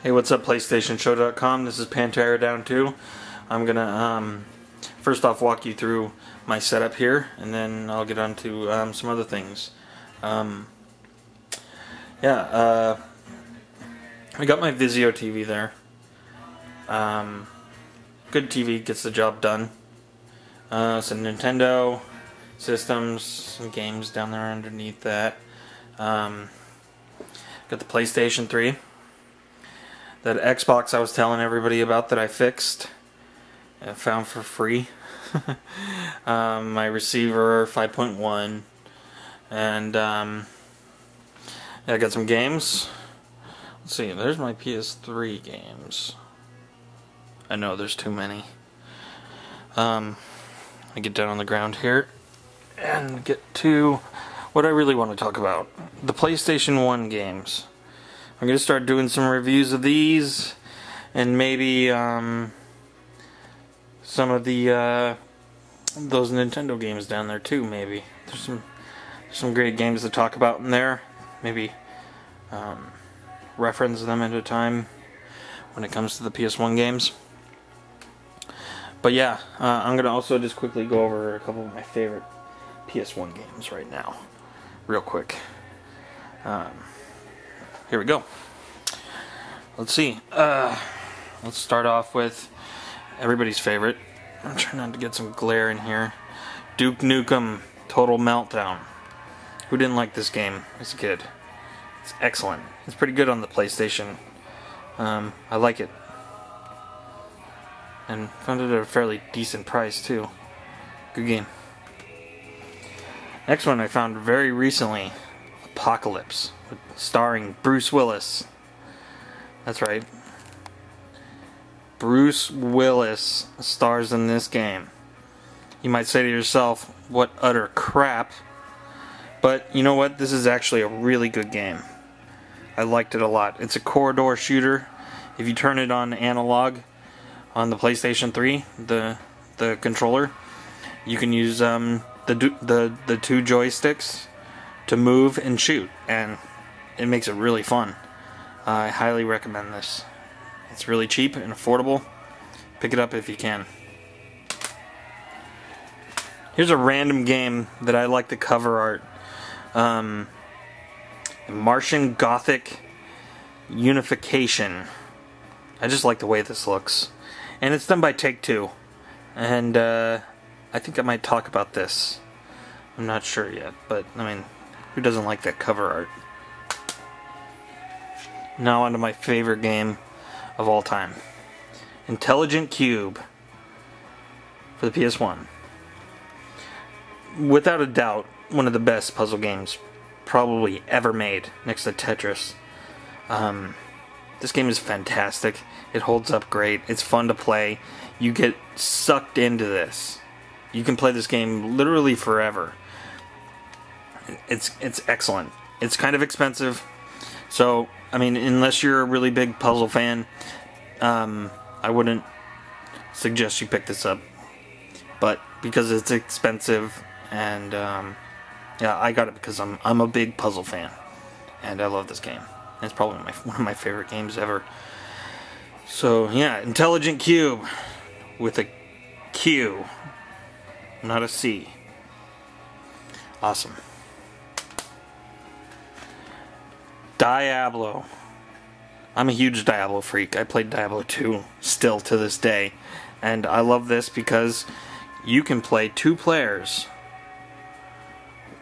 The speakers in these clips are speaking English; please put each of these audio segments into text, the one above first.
Hey, what's up, PlayStationShow.com? This is panteradown2's. I'm gonna first off walk you through my setup here, and then I'll get on to some other things. I got my Vizio TV there. Good TV, gets the job done. Some Nintendo systems, some games down there underneath that. Got the PlayStation 3. That Xbox I was telling everybody about that I fixed, I found for free. My receiver 5.1, and I got some games. Let's see, there's my PS3 games. I know there's too many. I get down on the ground here and get to what I really want to talk about: the PlayStation 1 games. I'm going to start doing some reviews of these, and maybe some of the those Nintendo games down there too. Maybe there's some great games to talk about in there. Maybe reference them at a time when it comes to the PS1 games. But yeah, I'm going to also just quickly go over a couple of my favorite PS1 games right now, real quick. Here we go. Let's see. Let's start off with everybody's favorite. I'm trying not to get some glare in here. Duke Nukem Total Meltdown. Who didn't like this game as a kid? It's excellent. It's pretty good on the PlayStation. I like it. And found it at a fairly decent price too. Good game. Next one I found very recently. Apocalypse, starring Bruce Willis. That's right. Bruce Willis stars in this game. You might say to yourself, what utter crap. But you know what? This is actually a really good game. I liked it a lot. It's a corridor shooter. If you turn it on analog on the PlayStation 3, the controller, you can use the two joysticks to move and shoot, and it makes it really fun. I highly recommend this. It's really cheap and affordable. Pick it up if you can. Here's a random game that I like the cover art. Martian Gothic Unification. I just like the way this looks. And it's done by Take-Two. And I think I might talk about this. I'm not sure yet, but I mean, who doesn't like that cover art? Now on to my favorite game of all time. Intelligent Cube for the PS1. Without a doubt, one of the best puzzle games probably ever made, next to Tetris. This game is fantastic. It holds up great. It's fun to play. You get sucked into this. You can play this game literally forever. It's excellent. It's kind of expensive, so I mean, unless you're a really big puzzle fan, I wouldn't suggest you pick this up. But because it's expensive, and yeah, I got it because I'm a big puzzle fan, and I love this game. It's probably one of my favorite games ever. So yeah, Intelligent Cube with a Q, not a C. Awesome. Diablo. I'm a huge Diablo freak. I played Diablo 2 still to this day. And I love this because you can play two players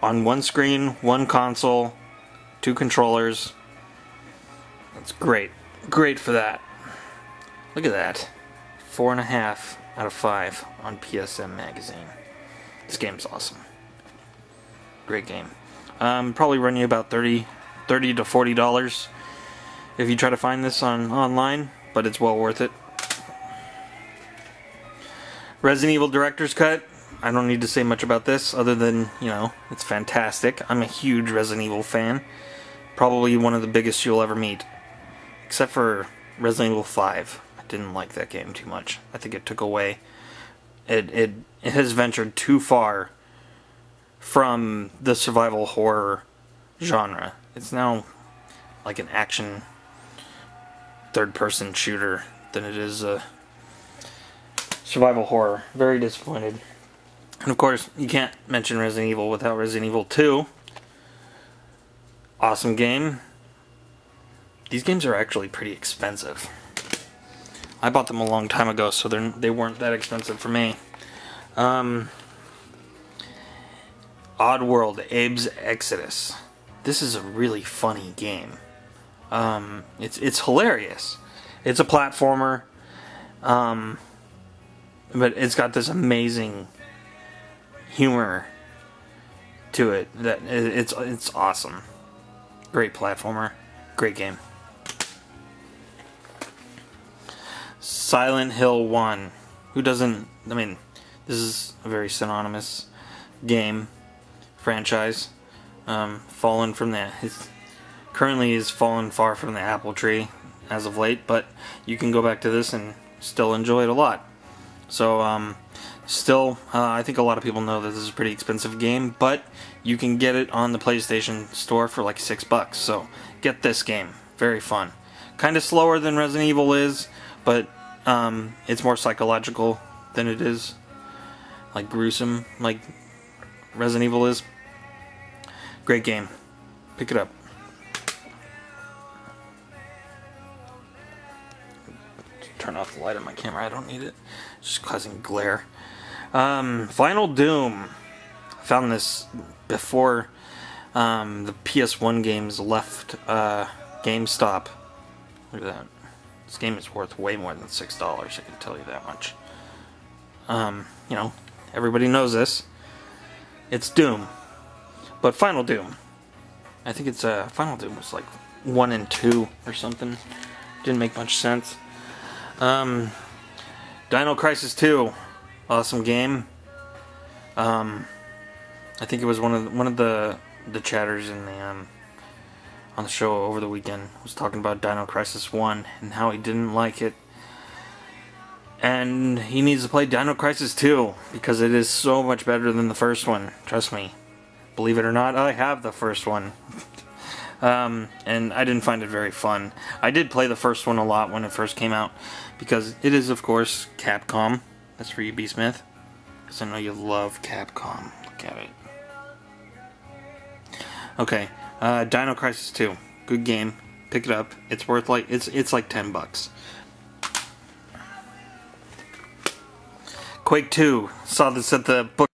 on one screen, one console, two controllers. That's great. Great for that. Look at that. 4.5 out of 5 on PSM Magazine. This game's awesome. Great game. Probably run you about $30 to $40 if you try to find this online, but it's well worth it. Resident Evil Director's Cut. I don't need to say much about this other than, you know, it's fantastic. I'm a huge Resident Evil fan. Probably one of the biggest you'll ever meet. Except for Resident Evil 5. I didn't like that game too much. I think it took away. It has ventured too far from the survival horror genre. It's now like an action third-person shooter than it is a survival horror. Very disappointed. And of course, you can't mention Resident Evil without Resident Evil 2. Awesome game. These games are actually pretty expensive. I bought them a long time ago, so they weren't that expensive for me. Oddworld, Abe's Exodus. This is a really funny game. It's hilarious. It's a platformer, but it's got this amazing humor to it that it's awesome. Great platformer, great game. Silent Hill 1. Who doesn't? I mean, this is a very synonymous game franchise. Fallen from the currently is fallen far from the apple tree as of late, but you can go back to this and still enjoy it a lot. So still, I think a lot of people know that this is a pretty expensive game, but you can get it on the PlayStation Store for like $6. So get this game. Very fun. Kind of slower than Resident Evil is, but it's more psychological than it is like gruesome, like Resident Evil is. Great game. Pick it up. Turn off the light on my camera. I don't need it. It's just causing glare. Final Doom. I found this before the PS1 games left GameStop. Look at that. This game is worth way more than $6. I can tell you that much. You know, everybody knows this. It's Doom. But Final Doom. I think it's Final Doom was like 1 and 2 or something. Didn't make much sense. Dino Crisis 2. Awesome game. I think it was one of the chatters in the on the show over the weekend was talking about Dino Crisis 1 and how he didn't like it. And he needs to play Dino Crisis 2 because it is so much better than the first one. Trust me. Believe it or not, I have the first one. And I didn't find it very fun. I did play the first one a lot when it first came out because it is, of course, Capcom. That's for you, B. Smith. Because I know you love Capcom. Look at it. Okay, Dino Crisis 2. Good game. Pick it up. It's worth like it's like $10. Quake 2. Saw this at the book.